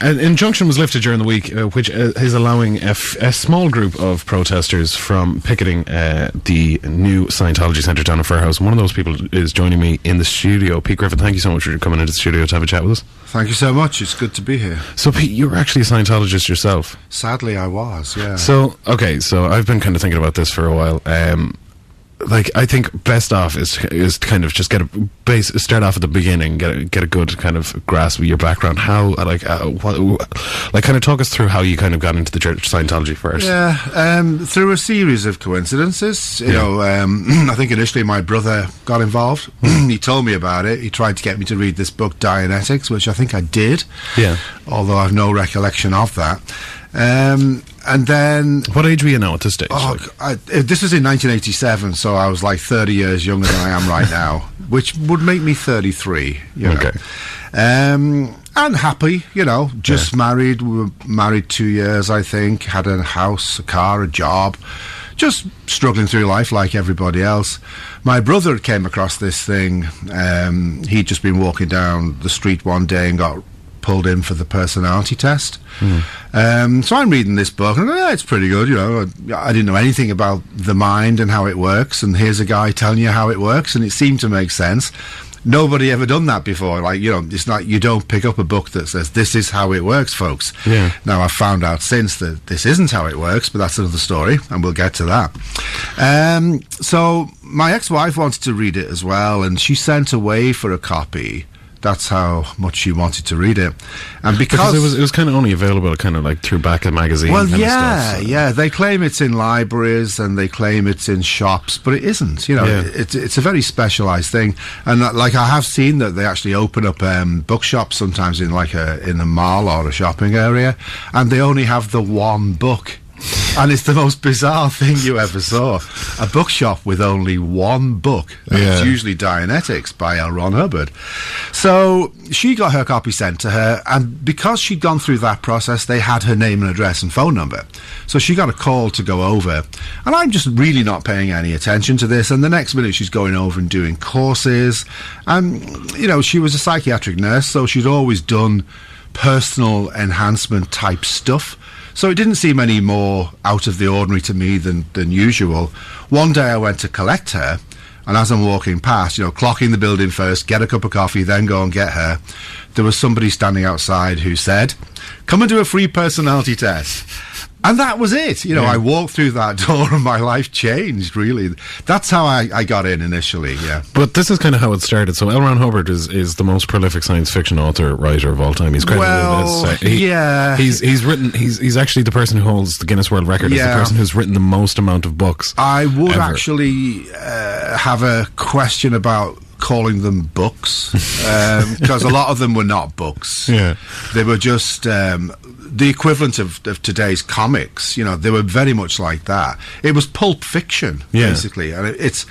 An injunction was lifted during the week, which is allowing a small group of protesters from picketing the new Scientology Centre down at Fairhouse. One of those people is joining me in the studio. Pete Griffith, thank you so much for coming into the studio to have a chat with us. Thank you so much. It's good to be here. So, Pete, you were actually a Scientologist yourself. Sadly, I was, yeah. So I've been kind of thinking about this for a while. I think best off is to kind of just start off at the beginning, get a good kind of grasp of your background. How kind of talk us through how you kind of got into the Church of Scientology first. Yeah, through a series of coincidences. You know, I think initially my brother got involved. He told me about it. He tried to get me to read this book, Dianetics, which I think I did. Yeah, although I've no recollection of that. And then... What age were you now at this stage? This was in 1987, so I was like 30 years younger than I am right now, which would make me 33, you know. Okay. And happy, you know, just married. We were married 2 years, I think, had a house, a car, a job, just struggling through life like everybody else. My brother came across this thing. He'd just been walking down the street one day and got pulled in for the personality test. So I'm reading this book and it's pretty good, you know. I didn't know anything about the mind and how it works, and here's a guy telling you how it works, and it seemed to make sense. Nobody ever done that before. Like, you know, it's like you don't pick up a book that says this is how it works, folks. Yeah. Now I've found out since that this isn't how it works, but that's another story, and we'll get to that. So my ex-wife wanted to read it as well, and she sent away for a copy. That's how much she wanted to read it, and because it was kind of only available kind of like through Back a magazine. Well, kind yeah, of stuff, so. Yeah. They claim it's in libraries and they claim it's in shops, but it isn't. You know, it's a very specialised thing. And like I have seen that they actually open up bookshops sometimes in like in a mall or a shopping area, and they only have the one book. And it's the most bizarre thing you ever saw. A bookshop with only one book. It's usually Dianetics by L. Ron Hubbard. So she got her copy sent to her, and because she'd gone through that process, they had her name and address and phone number. So she got a call to go over, and I'm just really not paying any attention to this, and the next minute she's going over and doing courses. And, you know, she was a psychiatric nurse, so she'd always done personal enhancement type stuff. So it didn't seem any more out of the ordinary to me than usual. One day I went to collect her, and as I'm walking past, you know, clocking the building first, get a cup of coffee, then go and get her, there was somebody standing outside who said, "Come and do a free personality test." And that was it. You know, I walked through that door and my life changed, really. That's how I got in initially, yeah. But this is kind of how it started. So L. Ron Hubbard is the most prolific science fiction author, writer of all time. He's credited as... He's actually the person who holds the Guinness World Record as the person who's written the most amount of books. I would actually have a question about calling them books, because a lot of them were not books. Yeah. They were just... the equivalent of today's comics, you know, they were very much like that. It was pulp fiction, basically, and it's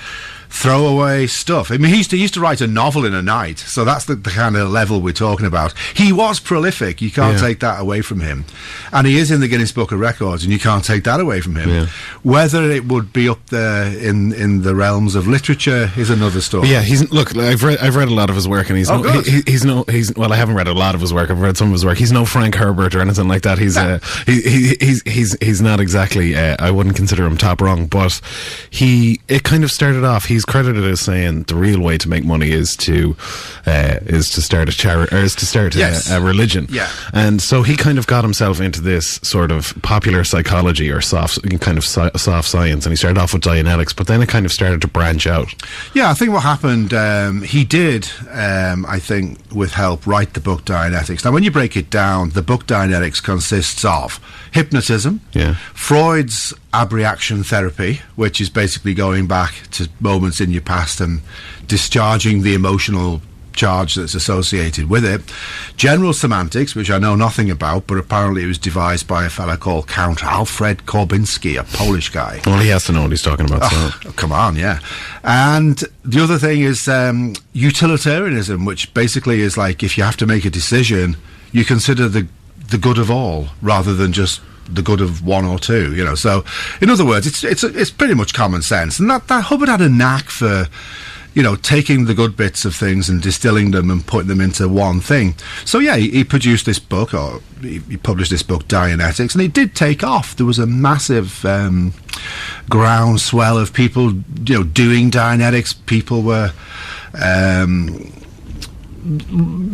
throwaway stuff. I mean, he used to write a novel in a night, so that's the kind of level we're talking about. He was prolific, you can't take that away from him, and he is in the Guinness Book of Records, and you can't take that away from him. Whether it would be up there in the realms of literature is another story. Yeah, I've read a lot of his work, and well, I haven't read a lot of his work. I've read some of his work. He's no Frank Herbert or anything like that. He's not exactly. I wouldn't consider him top rung, but it kind of started off. He's credited as saying the real way to make money is to start a charity, or is to start a religion. Yeah. And so he kind of got himself into this sort of popular psychology or soft science, and he started off with Dianetics, but then it kind of started to branch out. Yeah, I think what happened, he did, I think, with help, write the book Dianetics. Now, when you break it down, the book Dianetics consists of hypnotism, Freud's abreaction therapy, which is basically going back to moments in your past and discharging the emotional charge that's associated with it, general semantics, which I know nothing about, but apparently it was devised by a fella called Count Alfred Korbinski, a Polish guy. Well, he has to know what he's talking about. Oh, come on, yeah. And the other thing is utilitarianism, which basically is like, if you have to make a decision, you consider the good of all rather than just the good of one or two, you know. So in other words, it's pretty much common sense, and that Hubbard had a knack for, taking the good bits of things and distilling them and putting them into one thing. So yeah, he produced this book, or he published this book, Dianetics, and it did take off. There was a massive groundswell of people, doing Dianetics. People were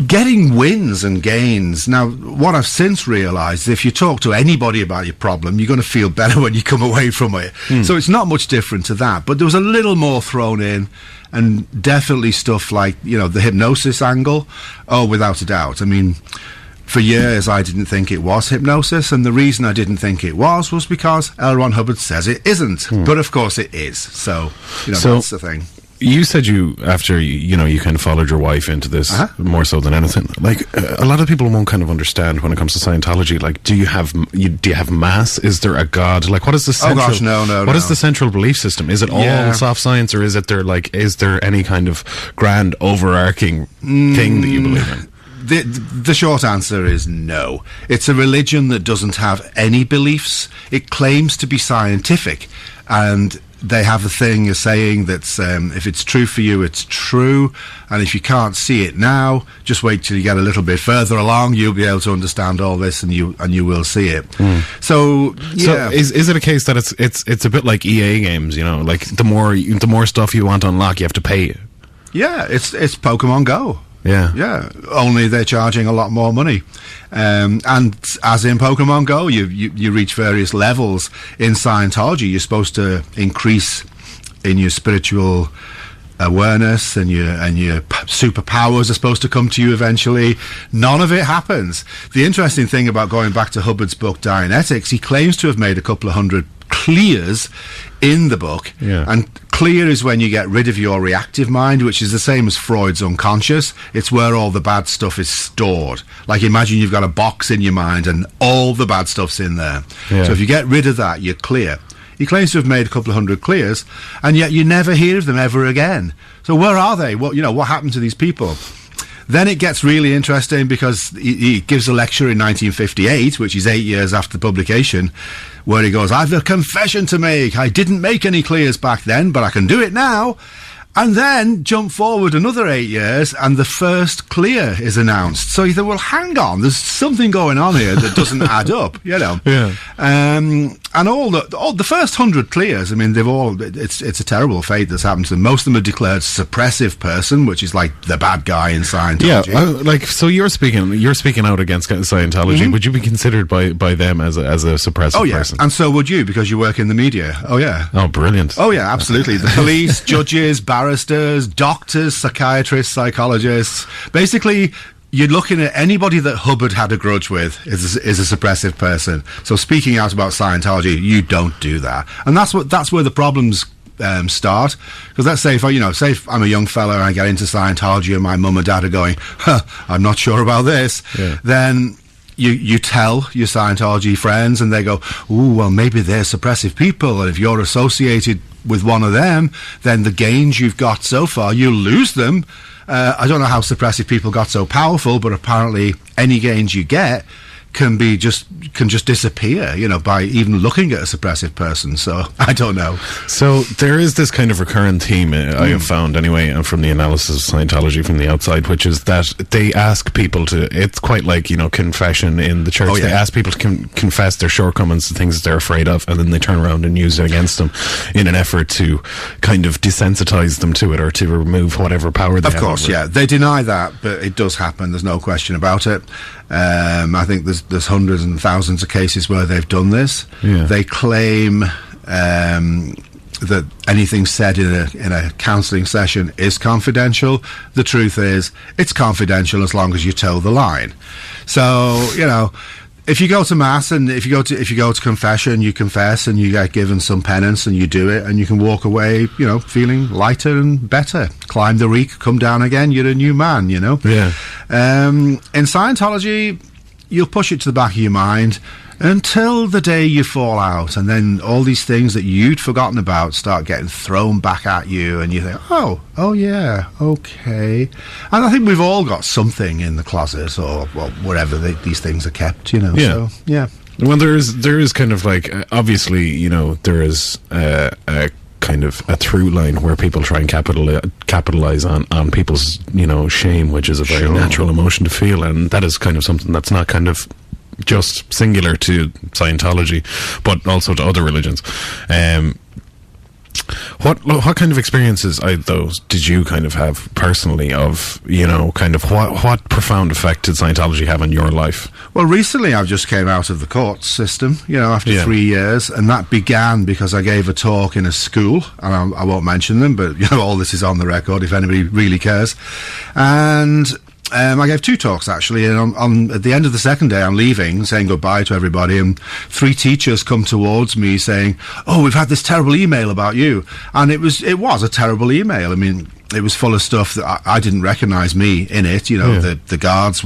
getting wins and gains. Now, what I've since realised, if you talk to anybody about your problem, you're going to feel better when you come away from it. So it's not much different to that, but there was a little more thrown in, and definitely stuff like, the hypnosis angle. Oh, without a doubt. I mean, for years I didn't think it was hypnosis, and the reason I didn't think it was because L. Ron Hubbard says it isn't. But of course it is. So, that's the thing. You said after you kind of followed your wife into this more so than anything. Like, a lot of people won't kind of understand when it comes to Scientology. Like, do you have mass? Is there a God? Like, what is the central? Oh gosh, no. What is the central belief system? Is it all soft science, or is there any kind of grand overarching thing that you believe in? The short answer is no. It's a religion that doesn't have any beliefs. It claims to be scientific, and they have a saying that's if it's true for you, it's true, and if you can't see it now, just wait till you get a little bit further along. You'll be able to understand all this, and you will see it. So is it a case that it's a bit like EA games? Like the more stuff you want to unlock, you have to pay. Yeah, it's Pokemon Go. Yeah. Only they're charging a lot more money, and as in Pokemon Go, you reach various levels. In Scientology, you're supposed to increase in your spiritual awareness, and your superpowers are supposed to come to you eventually. None of it happens. The interesting thing about going back to Hubbard's book Dianetics, he claims to have made a couple of hundred clears in the book, and clear is when you get rid of your reactive mind, which is the same as Freud's unconscious. It's where all the bad stuff is stored. Like, imagine you've got a box in your mind and all the bad stuff's in there. So if you get rid of that, you're clear. He claims to have made a couple of hundred clears, and yet you never hear of them ever again. So where are they? What happened to these people? Then it gets really interesting, because he gives a lecture in 1958, which is 8 years after the publication, where he goes, I've a confession to make. I didn't make any clears back then, but I can do it now. And then jump forward another 8 years, and the first clear is announced. So you think, well, hang on, there's something going on here that doesn't add up, And all the first 100 clears, I mean, it's a terrible fate that's happened to them. Most of them are declared suppressive person, which is like the bad guy in Scientology. So you're speaking out against Scientology. Would you be considered by them as a suppressive person? And so would you, because you work in the media. Oh yeah. Oh, brilliant. Oh yeah, absolutely. The police, judges, barristers, doctors, psychiatrists, psychologists. Basically, you're looking at anybody that Hubbard had a grudge with is a suppressive person. So speaking out about Scientology, you don't do that, and that's where the problems start. Because let's say if I'm a young fella and I get into Scientology, and my mum and dad are going, I'm not sure about this, then you tell your Scientology friends, and they go, ooh, well, maybe they're suppressive people, and if you're associated with one of them, then the gains you've got so far, you'll lose them. I don't know how suppressive people got so powerful, but apparently any gains you get can just disappear, by even looking at a suppressive person. So I don't know. So there is this kind of recurrent theme I have found anyway, from the analysis of Scientology from the outside, which is that they ask people to, it's quite like, confession in the church. They ask people to confess their shortcomings, the things that they're afraid of, and then they turn around and use it against them in an effort to kind of desensitize them to it, or to remove whatever power they have. Of course, they deny that, but it does happen. There's no question about it. I think there's hundreds and thousands of cases where they've done this. They claim that anything said in a counselling session is confidential. The truth is, it's confidential as long as you toe the line. So if you go to mass, and if you go to confession, you confess and you get given some penance and you do it, and you can walk away, feeling lighter and better. Climb the reek, come down again, you're a new man, In Scientology, you'll push it to the back of your mind until the day you fall out, and then all these things that you'd forgotten about start getting thrown back at you, and you think, oh yeah, okay. And I think we've all got something in the closet, or wherever these things are kept, So, yeah. Well, there is kind of like, obviously, there is a kind of a through line where people try and capitalize on people's, shame, which is a very natural emotion to feel, and that is kind of something that's not kind of just singular to Scientology, but also to other religions. What kind of experiences did you kind of have personally of, kind of what profound effect did Scientology have on your life? Well, recently I've just came out of the court system, after 3 years, and that began because I gave a talk in a school, and I won't mention them, but, all this is on the record if anybody really cares. And I gave 2 talks, actually, and at the end of the second day, I'm leaving, saying goodbye to everybody, and 3 teachers come towards me saying, "Oh, we've had this terrible email about you." And it was a terrible email. I mean, it was full of stuff that I didn't recognise me in it. The guards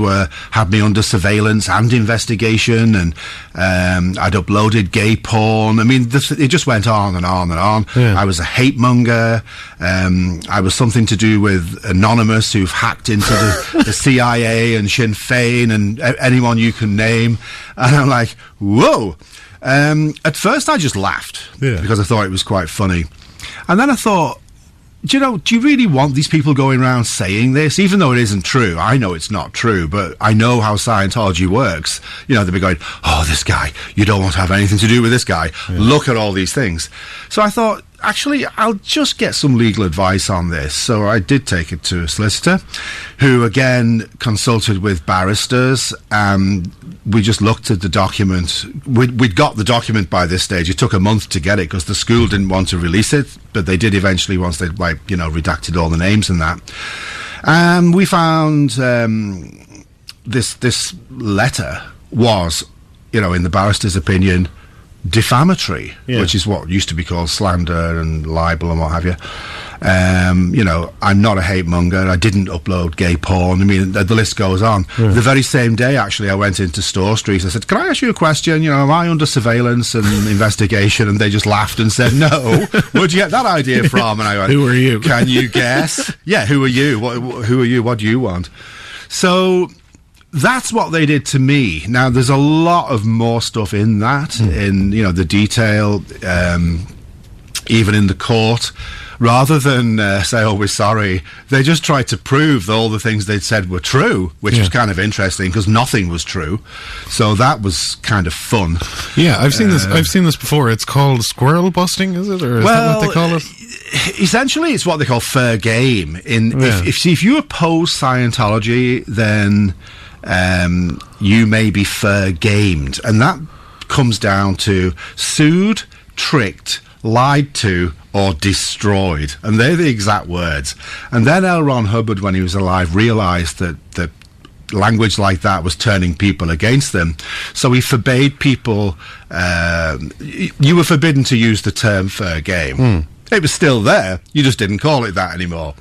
had me under surveillance and investigation, and I'd uploaded gay porn. I mean, it just went on and on and on. I was a hate monger. I was something to do with Anonymous, who've hacked into the CIA and Sinn Féin and anyone you can name. And I'm like, whoa. At first I just laughed because I thought it was quite funny. And then I thought, do you really want these people going around saying this? Even though it isn't true. I know it's not true, but I know how Scientology works. They'll be going, "Oh, this guy, you don't want to have anything to do with this guy. Look at all these things." So I thought, actually, I'll just get some legal advice on this. So I did take it to a solicitor, who again consulted with barristers, and we just looked at the document. We'd got the document by this stage. It took a month to get it because the school didn't want to release it, but they did eventually once they redacted all the names and that. And we found this letter was, in the barrister's opinion, defamatory, which is what used to be called slander and libel and what have you. I'm not a hate monger. I didn't upload gay porn. I mean, the list goes on. The very same day, actually, I went into Store Street. I said, "Can I ask you a question? Am I under surveillance and investigation?" And they just laughed and said, "No." "Where'd you get that idea from?" And I went, "Who are you? Can you guess?" "Yeah, who are you? Who are you? What do you want?" So that's what they did to me. Now, there's a lot of more stuff in that, in, the detail, even in the court. Rather than say, "Oh, we're sorry," they just tried to prove that all the things they'd said were true, which was kind of interesting because nothing was true. So that was kind of fun. Yeah, I've seen this. I've seen this before. It's called squirrel busting, is it, or is that what they call it? Essentially, it's what they call fair game. If you oppose Scientology, then you may be fair gamed, and that comes down to sued, tricked, lied to, or destroyed, and they're the exact words. And then L. Ron Hubbard, when he was alive, realised that language like that was turning people against them, so he forbade people. You were forbidden to use the term fair game. It was still there, you just didn't call it that anymore.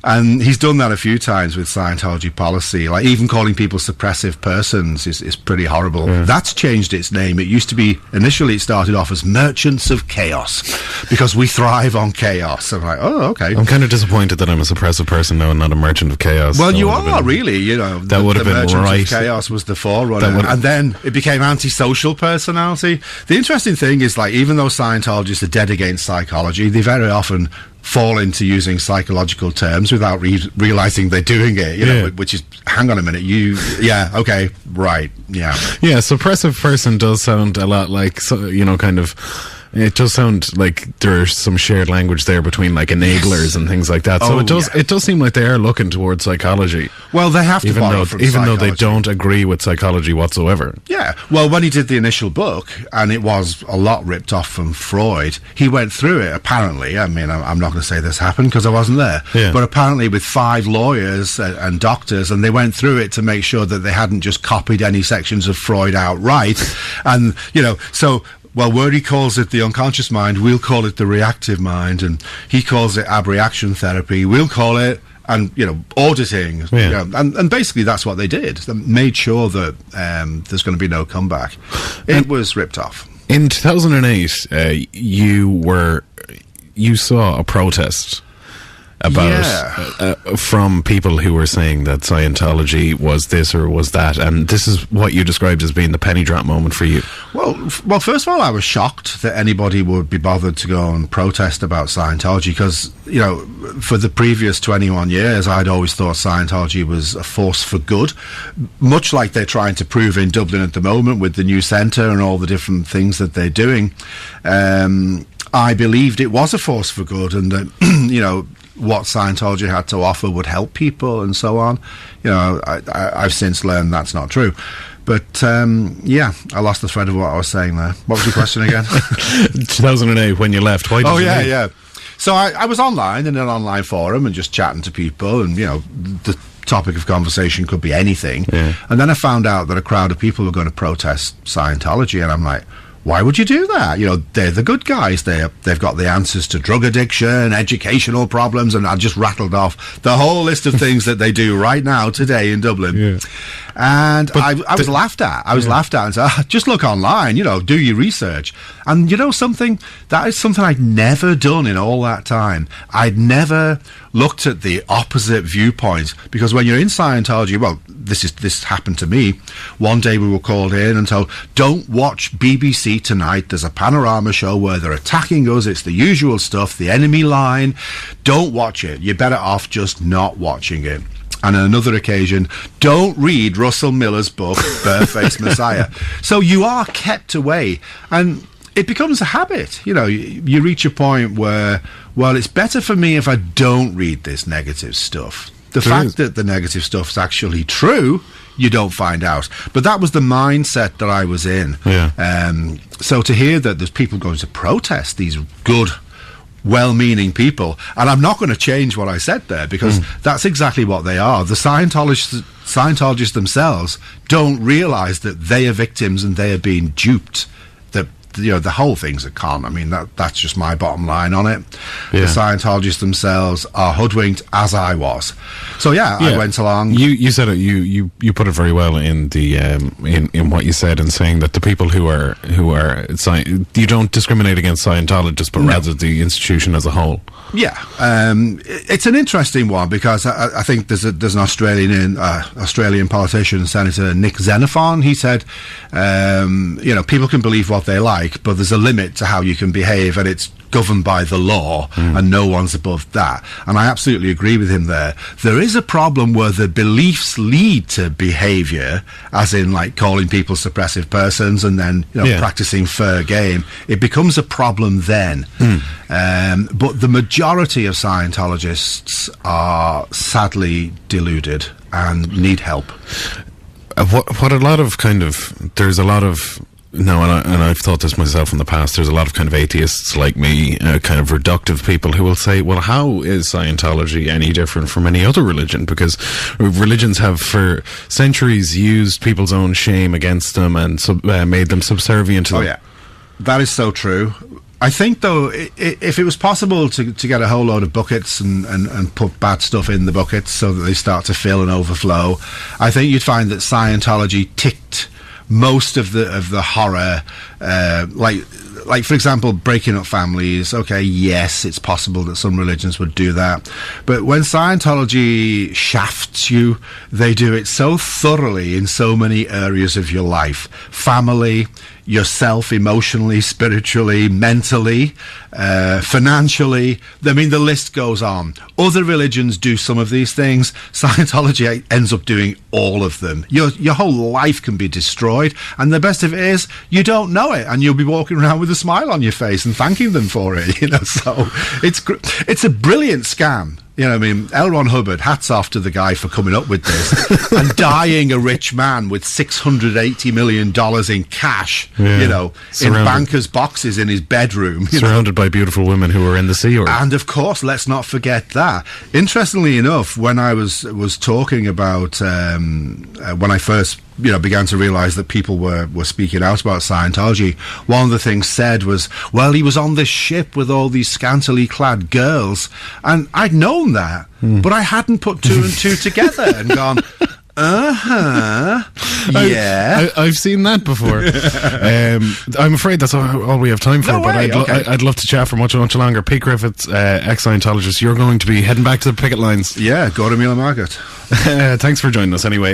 And he's done that a few times with Scientology policy, like even calling people suppressive persons is pretty horrible. That's changed its name. It used to be, initially it started off as Merchants of Chaos, because we thrive on chaos. I'm like, oh, okay. I'm kind of disappointed that I'm a suppressive person now and not a Merchant of Chaos. Well, you are really, that would have been Merchants right. of Chaos was the forerunner, and then it became antisocial personality. The interesting thing is, like, even though Scientologists are dead against psychology, they very often fall into using psychological terms without realizing they're doing it, which is, hang on a minute, okay, right, suppressive person does sound a lot like, kind of, it does sound like there's some shared language there between, like, enablers and things like that. So it does seem like they are looking towards psychology. Well, they have to borrow from even though psychology. they don't agree with psychology whatsoever. Yeah. Well, when he did the initial book, and it was a lot ripped off from Freud, he went through it, apparently. I mean, I'm not going to say this happened because I wasn't there. Yeah. But apparently with 5 lawyers and doctors, and they went through it to make sure that they hadn't just copied any sections of Freud outright. And, so... Well, where he calls it the unconscious mind, we'll call it the reactive mind, and he calls it abreaction therapy, we'll call it, and, auditing. And basically that's what they did. They made sure that there's going to be no comeback. It was ripped off. In 2008, you saw a protest about from people who were saying that Scientology was this or was that, and this is what you described as being the penny drop moment for you. Well, first of all, I was shocked that anybody would be bothered to go and protest about Scientology, because, you know, for the previous 21 years, I'd always thought Scientology was a force for good, much like they're trying to prove in Dublin at the moment with the new centre and all the different things that they're doing. I believed it was a force for good, and that, you know, what Scientology had to offer would help people and so on. You know, I've since learned that's not true. But, yeah, I lost the thread of what I was saying there. What was your question again? 2008, when you left. Why did you leave? Yeah. So I was online in an online forum and just chatting to people, and, you know, the topic of conversation could be anything. Yeah. And then I found out that a crowd of people were going to protest Scientology, and I'm like, why would you do that? You know, they're the good guys. They've got the answers to drug addiction, educational problems, and I just rattled off the whole list of things that they do right now, today in Dublin. Yeah. And I was laughed at. I was laughed at and said, just look online, you know, do your research. And you know something? That is something I'd never done in all that time. I'd never looked at the opposite viewpoints, because when you're in Scientology, well, this happened to me. One day we were called in and told, don't watch BBC tonight. There's a panorama show where they're attacking us. It's the usual stuff, the enemy line. Don't watch it. You're better off just not watching it. And on another occasion, don't read Russell Miller's book, Barefaced Messiah. So you are kept away, and it becomes a habit. You know, you reach a point where, well, it's better for me if I don't read this negative stuff. The fact that the negative stuff's actually true, you don't find out. But that was the mindset that I was in. Yeah. So to hear that there's people going to protest, these good, well-meaning people, and I'm not going to change what I said there, because that's exactly what they are. The Scientologists themselves don't realise that they are victims and they are being duped. You know, the whole thing's a con. I mean, that's just my bottom line on it. Yeah. The Scientologists themselves are hoodwinked, as I was. So I went along. You said it. You put it very well in the in what you said, in saying that the people who are you don't discriminate against Scientologists, but rather the institution as a whole. Yeah, it's an interesting one, because I think there's an Australian politician, Senator Nick Xenophon. He said, you know, people can believe what they like, but there's a limit to how you can behave, and it's governed by the law, and no one's above that. And I absolutely agree with him there. There is a problem where the beliefs lead to behaviour, as in like calling people suppressive persons and then, you know, practicing fair game. It becomes a problem then. But the majority of Scientologists are sadly deluded and need help. What a lot of there's a lot of. No, and I've thought this myself in the past. There's a lot of kind of atheists like me, kind of reductive people, who will say, well, how is Scientology any different from any other religion? Because religions have for centuries used people's own shame against them and made them subservient to them. Yeah, that is so true. I think, though, if it was possible to get a whole load of buckets and put bad stuff in the buckets so that they start to fill and overflow, I think you'd find that Scientology ticked most of the horror, like for example, breaking up families. Okay, yes, it's possible that some religions would do that, but when Scientology shafts you, they do it so thoroughly in so many areas of your life: family, yourself, emotionally, spiritually, mentally, financially. I mean, the list goes on. Other religions do some of these things. Scientology ends up doing all of them. Your whole life can be destroyed, and the best of it is you don't know it, and you'll be walking around with a smile on your face and thanking them for it. You know, so it's a brilliant scam. You know what I mean? L. Ron Hubbard, hats off to the guy for coming up with this and dying a rich man with $680 million in cash, you know, in bankers' boxes in his bedroom. Surrounded by beautiful women who were in the Sea Org. And, of course, let's not forget that. Interestingly enough, when I was talking about, when I first began to realise that people were speaking out about Scientology, one of the things said was, well, he was on this ship with all these scantily clad girls, and I'd known that, but I hadn't put two and two together and gone, Yeah. I've seen that before. I'm afraid that's all we have time for, but I'd love to chat for much longer. Pete Griffiths, ex-Scientologist, you're going to be heading back to the picket lines. Yeah, go to Mila Margaret. Thanks for joining us anyway.